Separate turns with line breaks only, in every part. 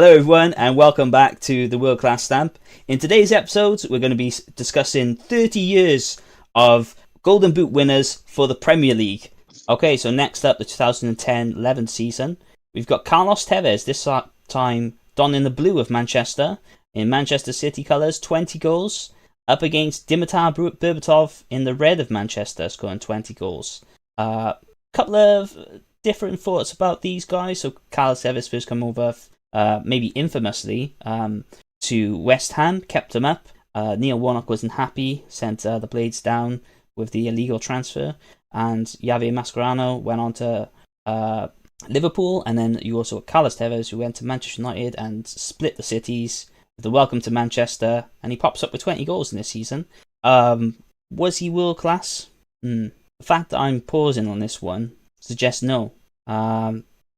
Hello, everyone, and welcome back to the World Class Stamp. In today's episode, we're going to be discussing 30 years of Golden Boot winners for the Premier League. Okay, so next up, the 2010-11 season. We've got Carlos Tevez, this time donning the blue of Manchester, in Manchester City colours, 20 goals, up against Dimitar Berbatov in the red of Manchester, scoring 20 goals. Couple of different thoughts about these guys. So Carlos Tevez first come over, maybe infamously, to West Ham, kept him up. Neil Warnock wasn't happy, sent the Blades down with the illegal transfer, and Javier Mascherano went on to Liverpool, and then you also got Carlos Tevez, who went to Manchester United and split the cities with the welcome to Manchester, and he pops up with 20 goals in this season. Was he world class? The fact that I'm pausing on this one suggests no.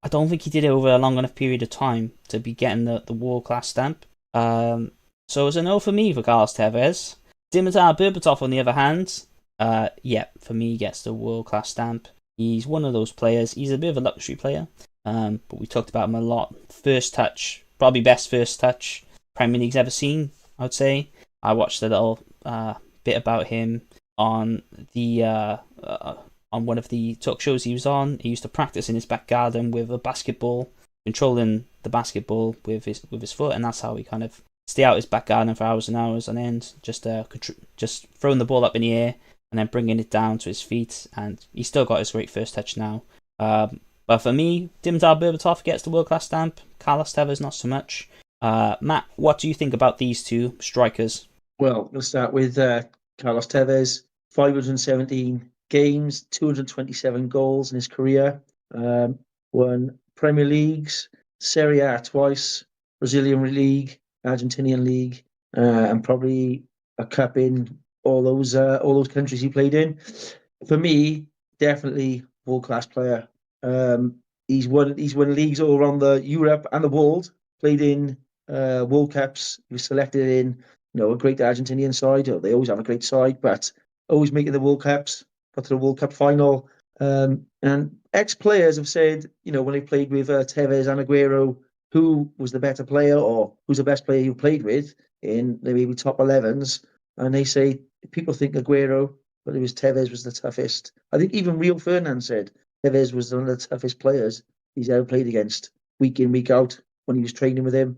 I don't think he did it over a long enough period of time to be getting the world class stamp. So it's a no for me for Carlos Tevez. Dimitar Berbatov, on the other hand, for me, he gets the world class stamp. He's one of those players. He's a bit of a luxury player, but we talked about him a lot. First touch, probably best first touch Premier League's ever seen, I would say. I watched a little bit about him on the on one of the talk shows he was on. He used to practice in his back garden with a basketball, controlling the basketball with his foot, and that's how he kind of stay out his back garden for hours and hours on end, just throwing the ball up in the air and then bringing it down to his feet. And he's still got his great first touch now. But for me, Dimitar Berbatov gets the world class stamp. Carlos Tevez not so much. Matt, what do you think about these two strikers?
Well, we'll start with Carlos Tevez. 517 games, 227 goals in his career. Won Premier Leagues, Serie A twice, Brazilian League, Argentinian League, and probably a cup in all those countries he played in. For me, definitely world class player. He's won leagues all around the Europe and the world. Played in World Cups. He was selected in a great Argentinian side. They always have a great side, but always making the World Cups. Got to the World Cup final. And ex-players have said, when they played with Tevez and Aguero, who was the better player or who's the best player you played with in maybe top 11s. And they say people think Aguero, but it was Tevez was the toughest. I think even Rio Ferdinand said Tevez was one of the toughest players he's ever played against, week in, week out, when he was training with him.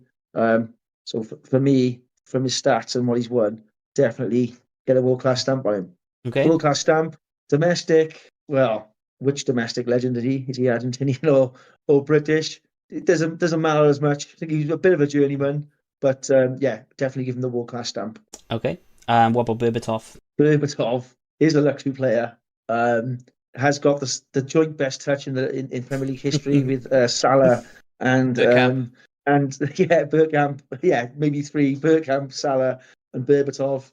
So for me, from his stats and what he's won, definitely get a world-class stamp on him.
Okay.
World-class stamp. Domestic, well, which domestic legend is he? Is he Argentinian or British? It doesn't matter as much. I think he's a bit of a journeyman, but definitely give him the world class stamp.
Okay. What about Berbatov?
Berbatov is a luxury player. Has got the joint best touch in Premier League history with Salah and
Bergkamp.
Bergkamp. Yeah, maybe three: Bergkamp, Salah, and Berbatov.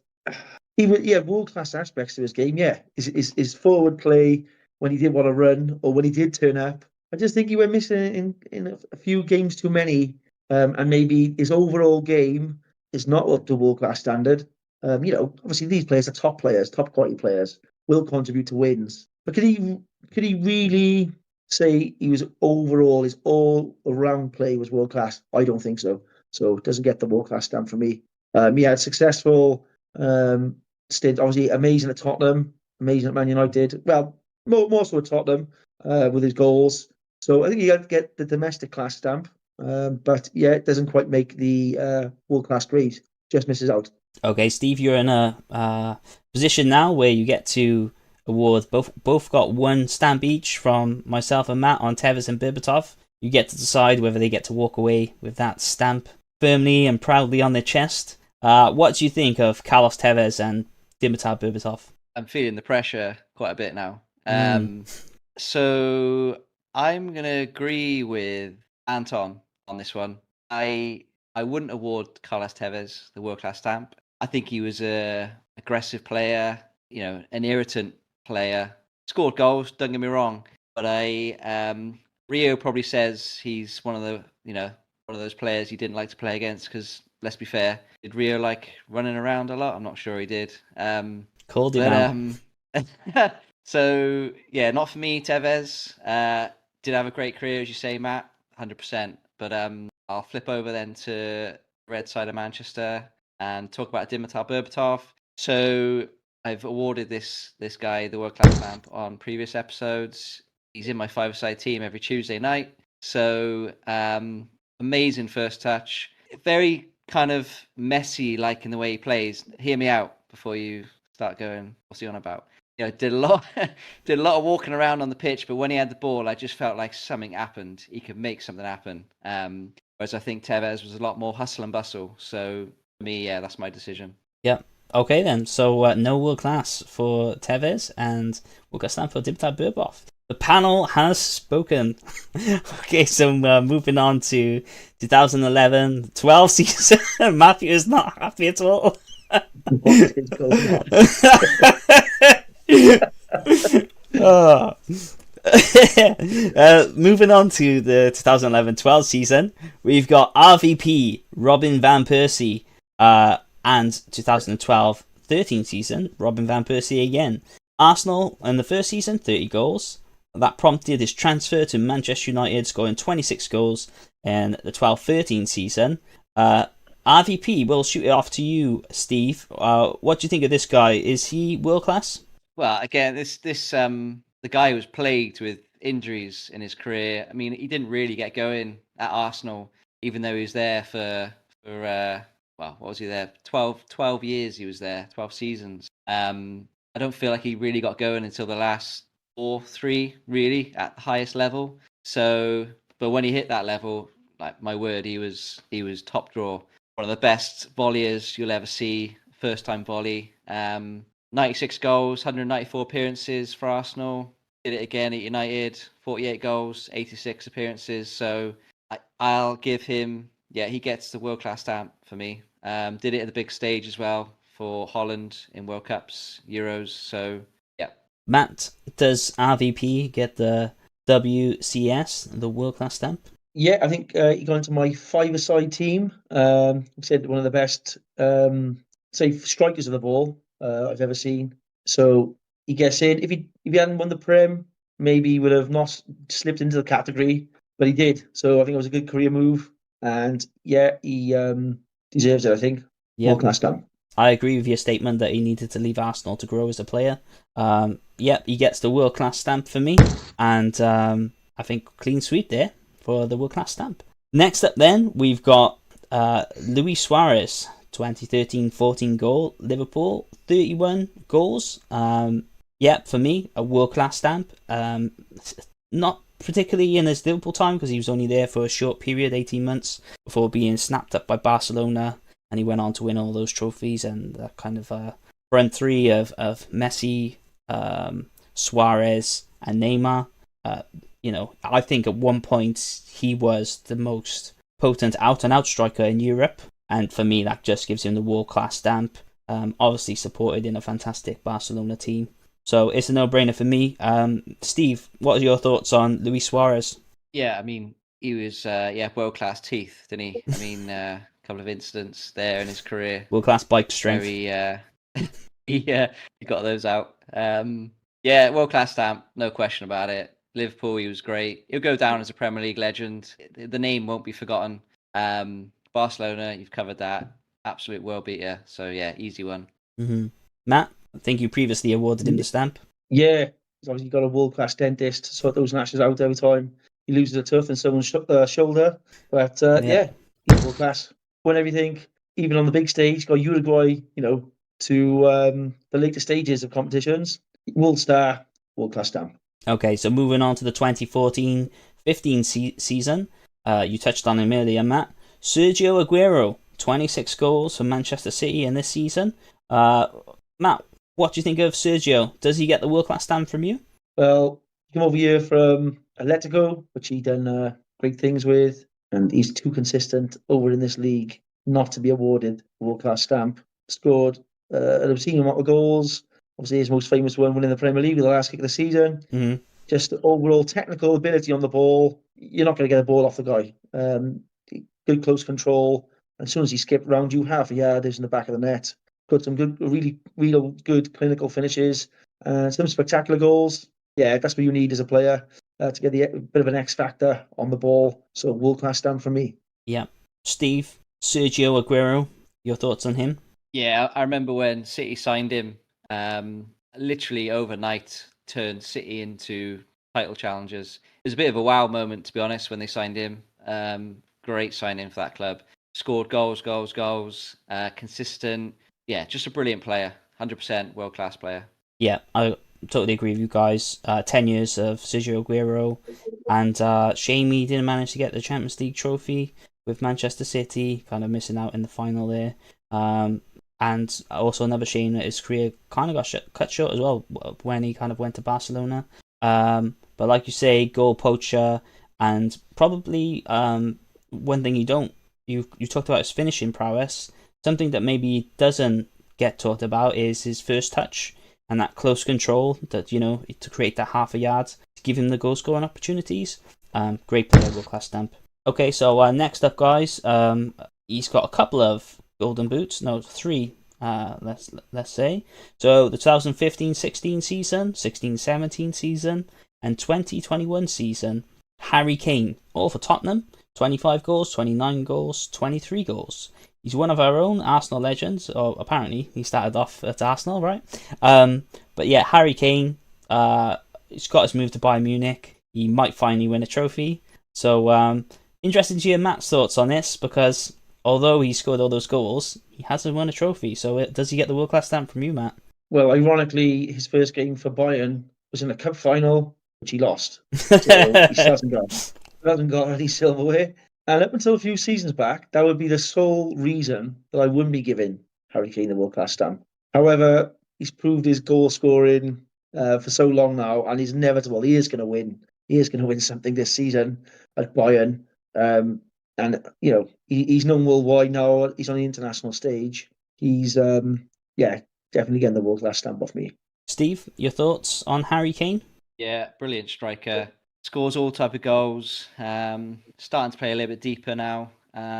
Even world class aspects to his game. Yeah, his forward play when he did want to run or when he did turn up. I just think he went missing in a few games too many, and maybe his overall game is not up to world class standard. Obviously these players are top players, top quality players, will contribute to wins. But could he really say his all around play was world class? I don't think so. So it doesn't get the world class stamp for me. He had successful stint, obviously amazing at Tottenham, amazing at Man United. Well, more so at Tottenham with his goals. So I think you got to get the domestic class stamp. But yeah, it doesn't quite make the world class grade. Just misses out.
Okay, Steve, you're in a position now where you get to award both got one stamp each from myself and Matt on Tevez and Berbatov. You get to decide whether they get to walk away with that stamp firmly and proudly on their chest. What do you think of Carlos Tevez and Dimitar Berbatov?
I'm feeling the pressure quite a bit now. So I'm going to agree with Anton on this one. I wouldn't award Carlos Tevez the world-class stamp. I think he was a aggressive player, an irritant player. Scored goals, don't get me wrong. But Rio probably says he's one of those players he didn't like to play against because, let's be fair, did Rio like running around a lot? I'm not sure he did.
Called him out.
So, yeah, not for me, Tevez. Did have a great career, as you say, Matt, 100%. But I'll flip over then to red side of Manchester and talk about Dimitar Berbatov. So I've awarded this guy the world class stamp on previous episodes. He's in my five-a-side team every Tuesday night. So amazing first touch, very kind of messy, like in the way he plays. Hear me out before you start going, what's he on about? Did a lot of walking around on the pitch, but when he had the ball, I just felt like something happened. He could make something happen. Whereas I think Tevez was a lot more hustle and bustle. So for me, yeah, that's my decision.
Yep. Okay then. So no world class for Tevez, and we'll get stand for Dimitar Berbatov. The panel has spoken. Okay, so moving on to 2011-12 season. Matthew is not happy at all. Moving on to the 2011-12 season, we've got RVP Robin van Persie, and 2012-13 season, Robin van Persie again. Arsenal in the first season, 30 goals. That prompted his transfer to Manchester United, scoring 26 goals in the 12-13 season. RVP, we'll shoot it off to you, Steve. What do you think of this guy? Is he world class?
Well, again, the guy was plagued with injuries in his career. I mean, he didn't really get going at Arsenal, even though he was there for what was he there? 12 years he was there, 12 seasons. I don't feel like he really got going until the last 3 really at the highest level. So, but when he hit that level, like my word, he was top draw. One of the best volleyers you'll ever see. First time volley. 96 goals, 194 appearances for Arsenal. Did it again at United. 48 goals, 86 appearances. So I'll give him. Yeah, he gets the world class stamp for me. Did it at the big stage as well for Holland in World Cups, Euros. So yeah.
Matt, does RVP get the WCS, the world class stamp?
Yeah, I think he got into my five-a-side team. Like I said, one of the best, say, strikers of the ball I've ever seen. So he gets in. If he hadn't won the Prem, maybe he would have not slipped into the category, but he did. So I think it was a good career move. And yeah, he deserves it, I think.
Yeah.
World class stamp.
I agree with your statement that he needed to leave Arsenal to grow as a player. He gets the world class stamp for me, and I think clean sweep there for the world class stamp. Next up, then we've got Luis Suarez, 2013-14 goal, Liverpool, 31 goals. For me, a world class stamp. Not particularly in his Liverpool time because he was only there for a short period, 18 months, before being snapped up by Barcelona. And he went on to win all those trophies and kind of front three of Messi, Suarez, and Neymar. I think at one point he was the most potent out-and-out striker in Europe. And for me, that just gives him the world-class stamp. Obviously supported in a fantastic Barcelona team. So it's a no-brainer for me. Steve, what are your thoughts on Luis Suarez?
Yeah, I mean, he was world-class teeth, didn't he? I mean... couple of incidents there in his career.
World class bike strength.
He got those out. World class stamp, no question about it. Liverpool, he was great. He'll go down as a Premier League legend. The name won't be forgotten. Barcelona, you've covered that. Absolute world beater. So yeah, easy one.
Mm-hmm. Matt, I think you previously awarded him the stamp.
Yeah, he's obviously got a world class dentist to sort those lashes out every time he loses a tooth in someone's shoulder. But he's world class. Won everything, even on the big stage. Got Uruguay, to the later stages of competitions. World star, world class stamp.
Okay, so moving on to the 2014-15 season. You touched on him earlier, Matt. Sergio Aguero, 26 goals for Manchester City in this season. Matt, what do you think of Sergio? Does he get the world class stamp from you?
Well, he came over here from Atletico, which he done great things with. And he's too consistent over in this league not to be awarded a world-class stamp. Scored an obscene amount of goals. Obviously, his most famous one winning the Premier League with the last kick of the season.
Mm-hmm.
Just overall technical ability on the ball. You're not going to get a ball off the guy. Good close control. As soon as he skipped round you, half a yard is in the back of the net. Got some good, real good clinical finishes. Some spectacular goals. Yeah, that's what you need as a player. To get a bit of an X factor on the ball. So world-class stamp for me.
Yeah. Steve, Sergio Aguero, your thoughts on him?
Yeah, I remember when City signed him. Literally overnight, turned City into title challengers. It was a bit of a wow moment, to be honest, when they signed him. Great signing for that club. Scored goals, goals, goals. Consistent. Yeah, just a brilliant player. 100% world class player.
Yeah, I totally agree with you guys. 10 years of Sergio Aguero, and shame he didn't manage to get the Champions League trophy with Manchester City, kind of missing out in the final there. And also another shame that his career kind of got cut short as well when he kind of went to Barcelona. But like you say, goal poacher, and probably one thing you talked about his finishing prowess. Something that maybe doesn't get talked about is his first touch and that close control that, to create that half a yard to give him the goal scoring opportunities. Great player, world class stamp. Okay, so next up, guys, he's got a couple of golden boots. No, three. Let's say. So the 2015-16 season, 16-17 season, and 2021 season. Harry Kane, all for Tottenham. 25 goals, 29 goals, 23 goals. He's one of our own Arsenal legends, or apparently he started off at Arsenal, right? But yeah, Harry Kane, he's got his move to Bayern Munich. He might finally win a trophy. So interested to hear Matt's thoughts on this, because although he scored all those goals, he hasn't won a trophy. So does he get the world class stamp from you, Matt?
Well, ironically, his first game for Bayern was in a cup final, which he lost. So he still hasn't got any silverware. And up until a few seasons back, that would be the sole reason that I wouldn't be giving Harry Kane the world class stamp. However, he's proved his goal scoring for so long now, and he's inevitable. He is going to win. He is going to win something this season at Bayern. And he's known worldwide now. He's on the international stage. He's definitely getting the world class stamp off me.
Steve, your thoughts on Harry Kane? Yeah, brilliant striker. Scores all type of goals. Starting to play a little bit deeper now.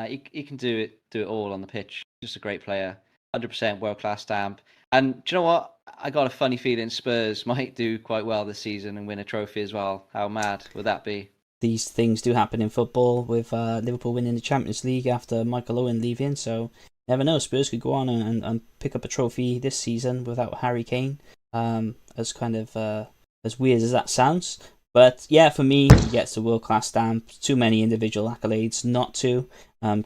He can do it all on the pitch. Just a great player. 100% world class stamp. And do you know what? I got a funny feeling Spurs might do quite well this season and win a trophy as well. How mad would that be?
These things do happen in football, with Liverpool winning the Champions League after Michael Owen leaving. So never know, Spurs could go on and pick up a trophy this season without Harry Kane. As kind of as weird as that sounds. But yeah, for me, he gets the world class stamp. Too many individual accolades not to.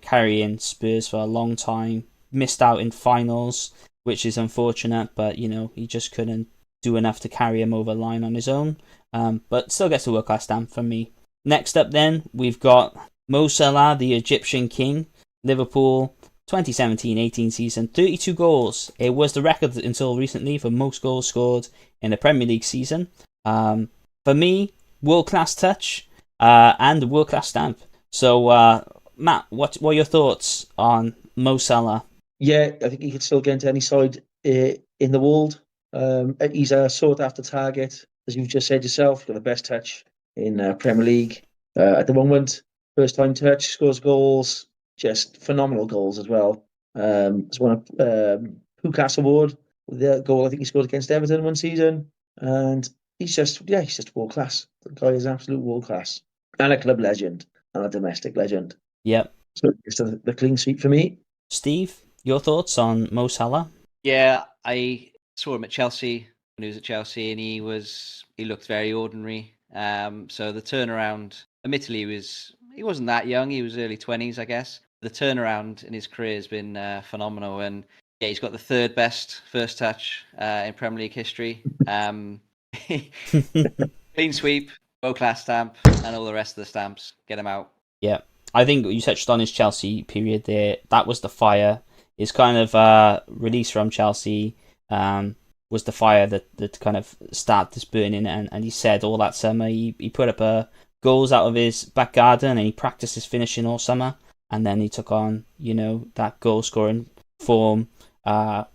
Carrying Spurs for a long time. Missed out in finals, which is unfortunate, but he just couldn't do enough to carry him over the line on his own. But still gets the world class stamp from me. Next up then, we've got Mo Salah, the Egyptian king. Liverpool 2017-18 season, 32 goals. It was the record until recently for most goals scored in a Premier League season. For me, world class touch and world class stamp. So Matt, what are your thoughts on Mo Salah?
Yeah, I think he could still get into any side in the world. He's a sought after target, as you've just said yourself. Got the best touch in Premier League at the moment. First time touch, scores goals, just phenomenal goals as well. He's won a Pukas Award with the goal I think he scored against Everton one season, and he's just world class. The guy is absolute world class, and a club legend and a domestic legend.
Yep.
So it's the clean sweep for me.
Steve, your thoughts on Mo Salah?
Yeah, I saw him at Chelsea when he was at Chelsea, and he looked very ordinary. So the turnaround, admittedly, he wasn't that young. He was early 20s, I guess. The turnaround in his career has been phenomenal, and yeah, he's got the third best first touch in Premier League history. Clean sweep, world class stamp, and all the rest of the stamps. Get him out.
Yeah, I think you touched on his Chelsea period there. That was the fire. His kind of release from Chelsea was the fire that kind of started this burning. And he said all that summer he put up goals out of his back garden, and he practiced his finishing all summer. And then he took on, that goal scoring form,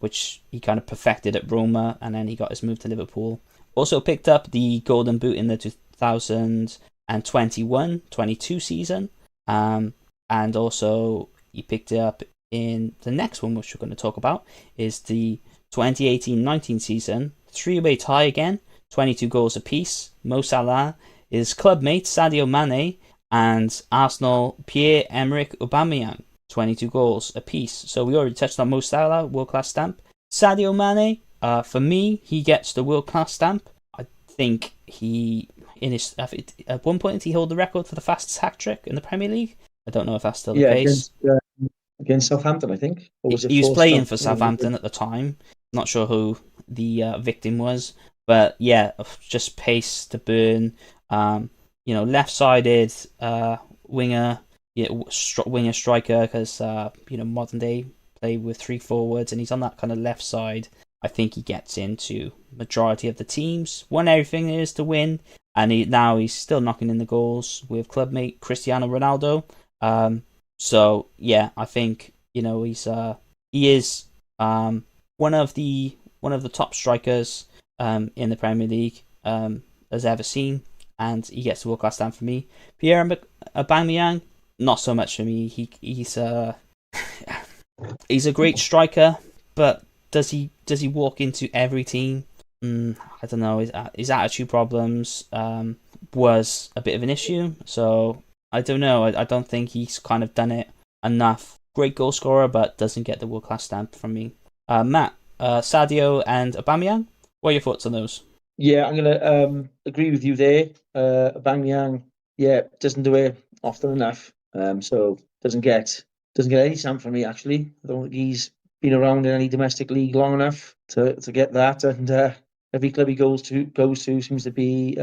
which he kind of perfected at Roma, and then he got his move to Liverpool. Also picked up the Golden Boot in the 2021-22 season, and also he picked it up in the next one, which we're going to talk about, is the 2018-19 season. 3-way tie again, 22 goals apiece. Mo Salah, his club mate Sadio Mane, and Arsenal, Pierre-Emerick Aubameyang, 22 goals apiece. So we already touched on Mo Salah, world-class stamp. Sadio Mane, for me, he gets the world-class stamp. I think at one point he held the record for the fastest hat-trick in the Premier League. I don't know if that's still the
Yeah,
case.
against Southampton, I think. Or was it
He was
for
playing for
Southampton?
Southampton at the time. Not sure who the victim was, but yeah, just pace to burn. Left-sided winger, winger striker, because modern day play with three forwards, and he's on that kind of left side. I think he gets into majority of the teams, won everything there is to win, and now he's still knocking in the goals with clubmate Cristiano Ronaldo. So yeah, I think he is one of the top strikers in the Premier League has ever seen, and he gets the world class stamp for me. Pierre Aubameyang, not so much for me. He's a great striker, but does he walk into every team? I don't know. His attitude problems was a bit of an issue, so I don't know. I don't think he's kind of done it enough. Great goal scorer, but doesn't get the world class stamp from me. Matt, Sadio and Aubameyang, what are your thoughts on those?
Yeah, I'm gonna agree with you there. Aubameyang, yeah, doesn't do it often enough. So doesn't get any stamp from me actually. I don't think he's been around in any domestic league long enough to get that. And every club he goes to seems to be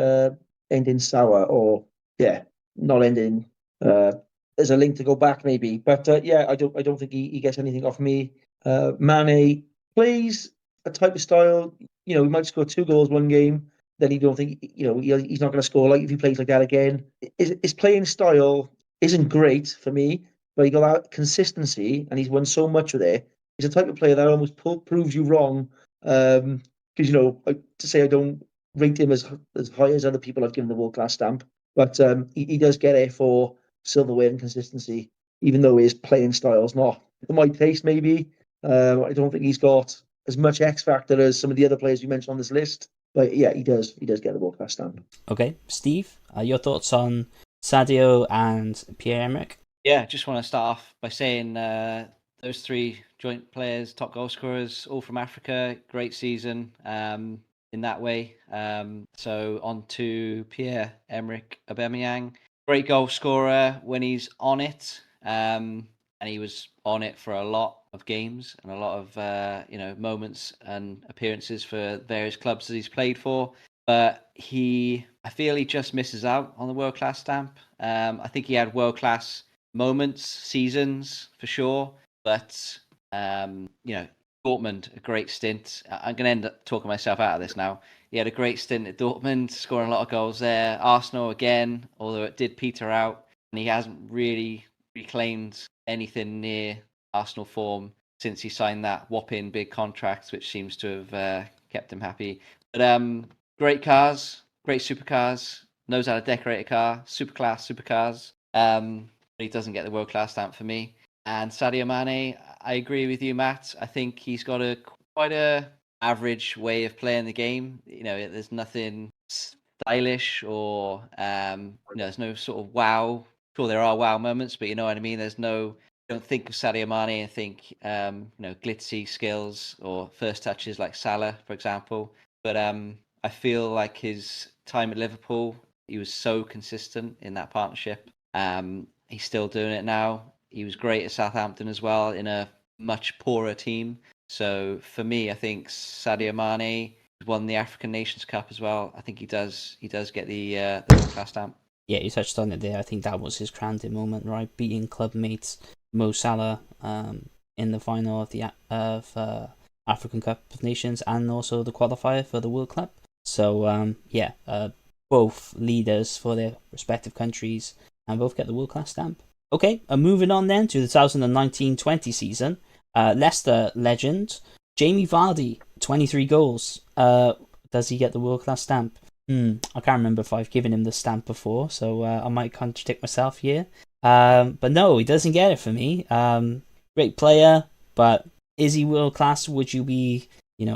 ending sour, or yeah, not ending. There's a link to go back maybe, but yeah, I don't think he gets anything off me. Mane plays a type of style. He might score 2 goals one game, then you don't think, he's not going to score like if he plays like that again. His playing style isn't great for me, but he got that consistency, and he's won so much with it. He's a type of player that almost proves you wrong. Because to say I don't rate him as high as other people I've given the world class stamp, but he does get it for silverware and consistency, even though his playing style is not for my taste. Maybe I don't think he's got as much X factor as some of the other players you mentioned on this list. But yeah, he does get the world class stamp.
Okay, Steve, your thoughts on Sadio and Pierre-Emerick?
Yeah, just want to start off by saying those three joint players, top goal scorers, all from Africa. Great season in that way. So on to Pierre-Emerick Aubameyang. Great goal scorer when he's on it. And he was on it for a lot of games and a lot of moments and appearances for various clubs that he's played for. But I feel he just misses out on the world class stamp. I think he had world class moments, seasons for sure, but Dortmund, a great stint. I'm going to end up talking myself out of this now. He had a great stint at Dortmund, scoring a lot of goals there. Arsenal again, although it did peter out, and he hasn't really reclaimed anything near Arsenal form since he signed that whopping big contract, which seems to have kept him happy. But great cars, great supercars, knows how to decorate a car, super class supercars. But he doesn't get the world class stamp for me. And Sadio Mane, I agree with you, Matt. I think he's got quite a average way of playing the game. There's nothing stylish or there's no sort of wow. Sure, there are wow moments, but you know what I mean. Don't think of Sadio Mane and think glitzy skills or first touches like Salah, for example. But I feel like his time at Liverpool, he was so consistent in that partnership. He's still doing it now. He was great at Southampton as well in a much poorer team. So for me, I think Sadio Mane won the African Nations Cup as well. I think he does get the world class stamp.
Yeah, you touched on it there. I think that was his crowning moment, right? Beating club mates Mo Salah in the final of the African Cup of Nations, and also the qualifier for the World Cup. So both leaders for their respective countries, and both get the world class stamp. Okay, moving on then to the 2019-20 season. Leicester legend Jamie Vardy, 23 goals. Does he get the world class stamp? I can't remember if I've given him the stamp before, so I might contradict myself here. But no, he doesn't get it for me. Great player, but is he world class? Would you be,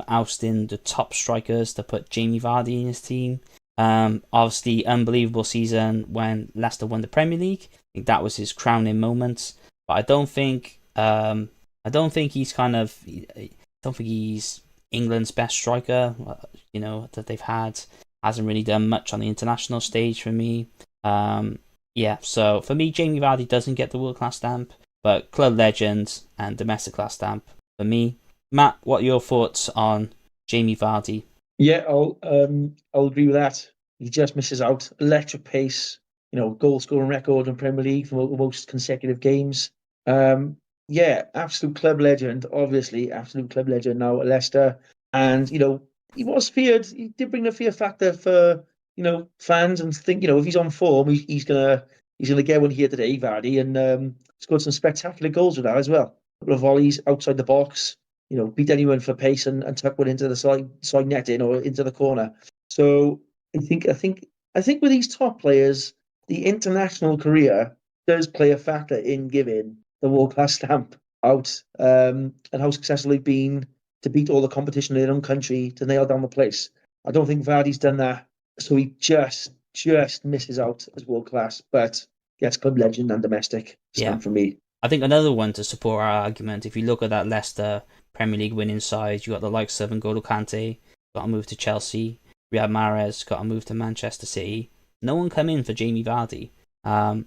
ousting the top strikers to put Jamie Vardy in his team? Obviously, unbelievable season when Leicester won the Premier League. I think that was his crowning moment. But I don't think he's I don't think he's England's best striker. That they've had. Hasn't really done much on the international stage for me. Yeah, so for me, Jamie Vardy doesn't get the world class stamp, but club legend and domestic class stamp for me. Matt, what are your thoughts on Jamie Vardy?
Yeah, I'll agree with that. He just misses out. Electric pace, goal scoring record in Premier League for most consecutive games. Yeah, absolute club legend, obviously, absolute club legend now at Leicester. And, he was feared. He did bring the fear factor for, fans and think, if he's on form, he's gonna get one here today, Vardy, and scored some spectacular goals with that as well. A couple of volleys outside the box, beat anyone for pace and tuck one into the side netting or into the corner. So I think with these top players, the international career does play a factor in giving the world class stamp out, and how successful they've been to beat all the competition in their own country to nail down the place. I don't think Vardy's done that, so he just misses out as world class, but gets club legend and domestic
Yeah,
stamp for me.
I think another one to support our argument, if you look at that Leicester Premier League winning side, you got the likes of N'Golo Kante, got to move to Chelsea, Riyad Mahrez, got to move to Manchester City. No one come in for Jamie Vardy. Um,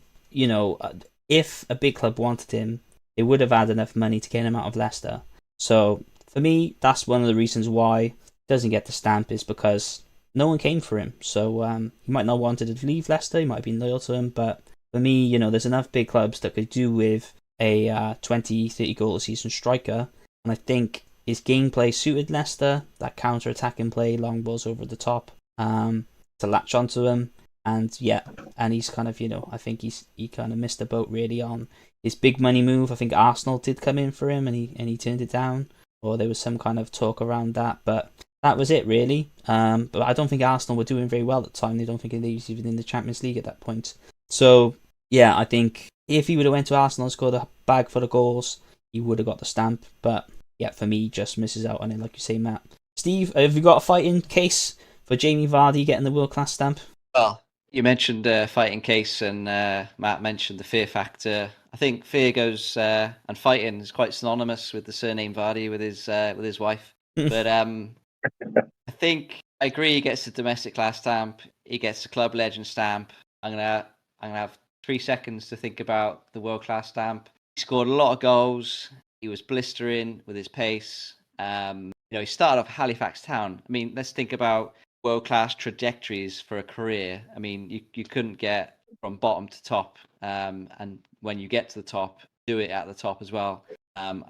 if a big club wanted him, they would have had enough money to get him out of Leicester. So for me, that's one of the reasons why he doesn't get the stamp, is because no one came for him. So he might not wanted to leave Leicester, he might have been loyal to him, but for me, there's enough big clubs that could do with a 20, 30 goal a season striker. And I think his gameplay suited Leicester, that counter-attacking play, long balls over the top, to latch onto him. And yeah, and he's kind of, I think he kind of missed the boat really on his big money move. I think Arsenal did come in for him and he turned it down, or there was some kind of talk around that, but that was it really. But I don't think Arsenal were doing very well at the time. I don't think they was even in the Champions League at that point. So yeah, I think if he would have went to Arsenal and scored a bag full of goals, he would have got the stamp. But yeah, for me, he just misses out on it, like you say, Matt. Steve, have you got a fighting case for Jamie Vardy getting the world class stamp?
Well, you mentioned fighting case, and Matt mentioned the fear factor. I think fear goes and fighting is quite synonymous with the surname Vardy with his wife. But I think I agree. He gets the domestic class stamp. He gets the club legend stamp. I'm gonna have 3 seconds to think about the world class stamp. He scored a lot of goals. He was blistering with his pace. He started off Halifax Town. I mean, let's think about world class trajectories for a career. I mean, you couldn't get from bottom to top, and when you get to the top, do it at the top as well.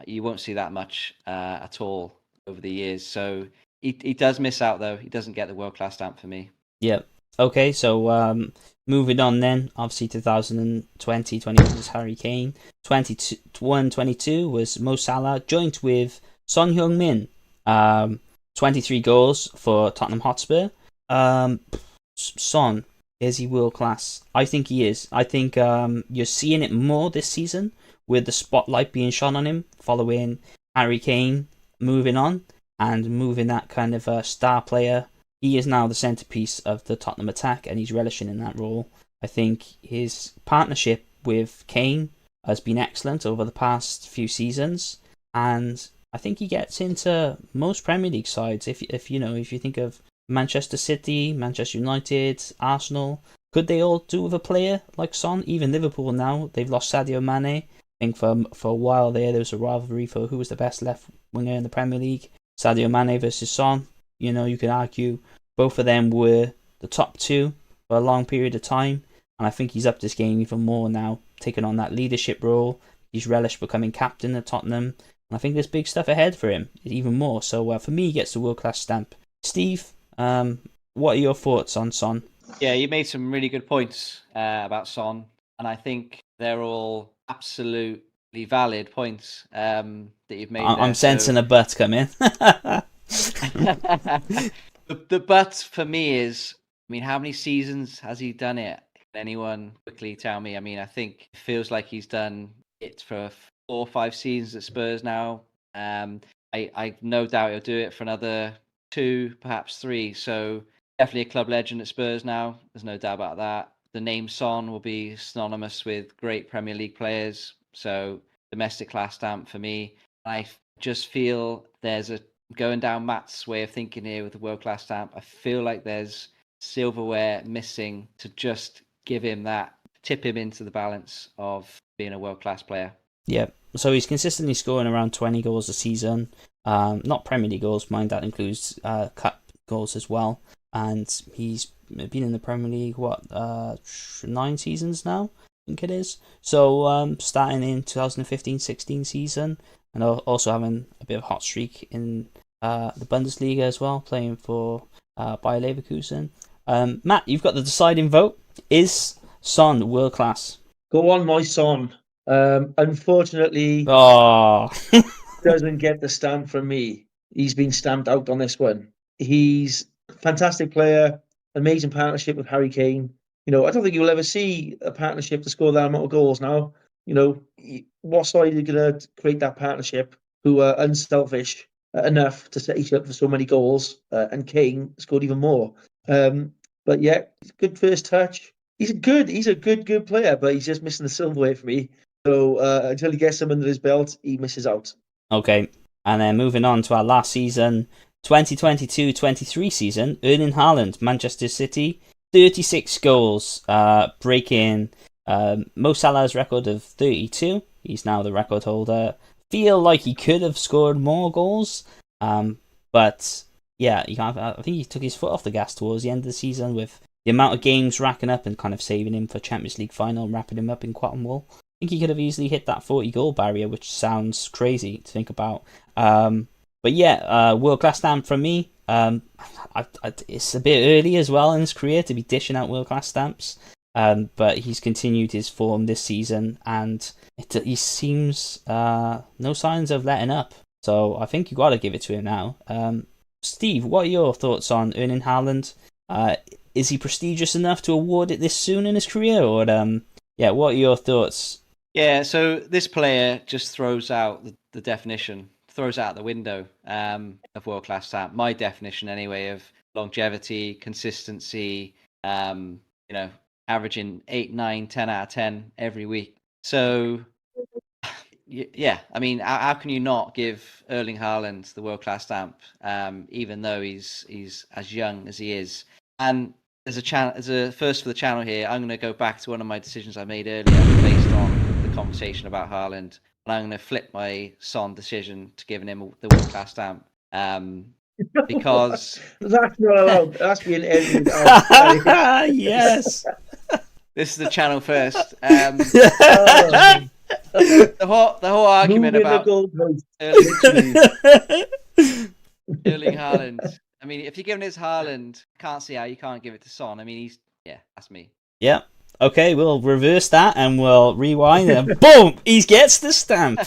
You won't see that much at all over the years. So he does miss out though. He doesn't get the world class stamp for me.
Yep. Okay, so moving on then. Obviously 2020, 21 was Harry Kane. 21, 22 was Mo Salah, joint with Son Heung-min. 23 goals for Tottenham Hotspur. Son, is he world class? I think he is. I think you're seeing it more this season with the spotlight being shone on him following Harry Kane moving on and moving that kind of star player. He is now the centrepiece of the Tottenham attack and he's relishing in that role. I think his partnership with Kane has been excellent over the past few seasons, and I think he gets into most Premier League sides. If you think of Manchester City, Manchester United, Arsenal, could they all do with a player like Son? Even Liverpool now, they've lost Sadio Mane. I think for a while there was a rivalry for who was the best left winger in the Premier League. Sadio Mane versus Son. You could argue both of them were the top two for a long period of time, and I think he's upped his game even more now, taking on that leadership role. He's relished becoming captain at Tottenham. I think there's big stuff ahead for him, even more. So for me, he gets the world-class stamp. Steve, what are your thoughts on Son?
Yeah, you made some really good points about Son, and I think they're all absolutely valid points that you've made there.
I'm sensing a but coming.
The but for me is, I mean, how many seasons has he done it? Can anyone quickly tell me? I mean, I think it feels like he's done it for 4 or 5 seasons at Spurs now. I no doubt he'll do it for another 2, perhaps 3. So definitely a club legend at Spurs now. There's no doubt about that. The name Son will be synonymous with great Premier League players. So domestic class stamp for me. I just feel there's a going down Matt's way of thinking here with the world class stamp. I feel like there's silverware missing to just give him that, tip him into the balance of being a world class player.
Yeah, so he's consistently scoring around 20 goals a season. Not Premier League goals, mind, that includes cup goals as well. And he's been in the Premier League, 9 seasons now, I think it is. So starting in 2015-16 season, and also having a bit of a hot streak in the Bundesliga as well, playing for Bayer Leverkusen. Matt, you've got the deciding vote. Is Son world class?
Go on, my Son. Unfortunately, doesn't get the stamp from me. He's been stamped out on this one. He's a fantastic player, amazing partnership with Harry Kane. I don't think you'll ever see a partnership to score that amount of goals now. What side are going to create that partnership who are unselfish enough to set each up for so many goals? And Kane scored even more. But yeah, good first touch. He's a good player, but he's just missing the silverware for me. So until he gets some under his belt, he misses out.
Okay, and then moving on to our last season, 2022-23 season, Erling Haaland, Manchester City, 36 goals, breaking Mo Salah's record of 32. He's now the record holder. Feel like he could have scored more goals, but yeah, I think he took his foot off the gas towards the end of the season with the amount of games racking up and kind of saving him for Champions League final and wrapping him up in cotton wool. I think he could have easily hit that 40-goal barrier, which sounds crazy to think about. But yeah, world-class stamp from me. It's a bit early as well in his career to be dishing out world-class stamps. But he's continued his form this season, and he seems no signs of letting up. So I think you got to give it to him now. Steve, what are your thoughts on Erling Haaland? Is he prestigious enough to award it this soon in his career? Or what are your thoughts?
Yeah, so this player just throws out the definition, throws out the window of world-class stamp. My definition, anyway, of longevity, consistency, averaging 8, 9, 10 out of 10 every week. So, yeah, I mean, how can you not give Erling Haaland the world-class stamp, even though he's as young as he is? And as a first for the channel here, I'm going to go back to one of my decisions I made earlier based on the conversation about Haaland, and I'm going to flip my Son decision to giving him the world-class stamp. Because
that's not allowed. That's being edited.
Yes.
This is the channel first. The whole argument about Erling Haaland. I mean, if you're giving it to Haaland, I can't see how you can't give it to Son. I mean, that's me.
Yeah. Okay, we'll reverse that and we'll rewind and boom, he gets the stamp.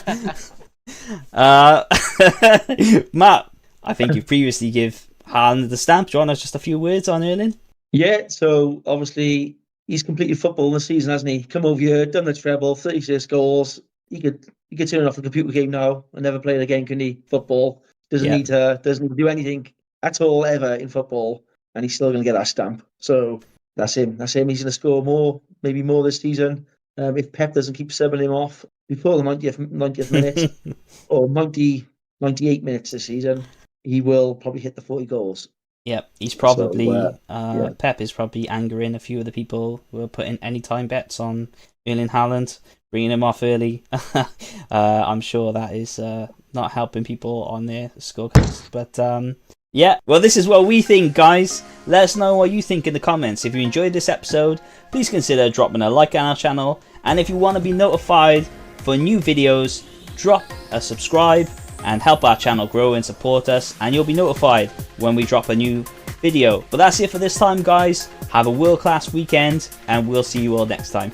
Matt, I think you previously give Haaland the stamp. Do you want us just a few words on Erling?
Yeah, so obviously he's completed football this season, hasn't he? Come over here, done the treble, 36 goals. He could turn off the computer game now and never play it again, can he? Football. Doesn't need to do anything at all ever in football, and he's still going to get that stamp. So that's him. He's going to score more, maybe more this season. If Pep doesn't keep subbing him off before the 90th minute or 98 minutes this season, he will probably hit the 40 goals.
Yep, he's probably Pep is probably angering a few of the people who are putting anytime bets on Erling Haaland, bringing him off early. I'm sure that is not helping people on their scorecards. But well, this is what we think, guys. Let us know what you think in the comments. If you enjoyed this episode, please consider dropping a like on our channel. And if you want to be notified for new videos, drop a subscribe and help our channel grow and support us, and you'll be notified when we drop a new video. But that's it for this time, guys. Have a world-class weekend, and we'll see you all next time.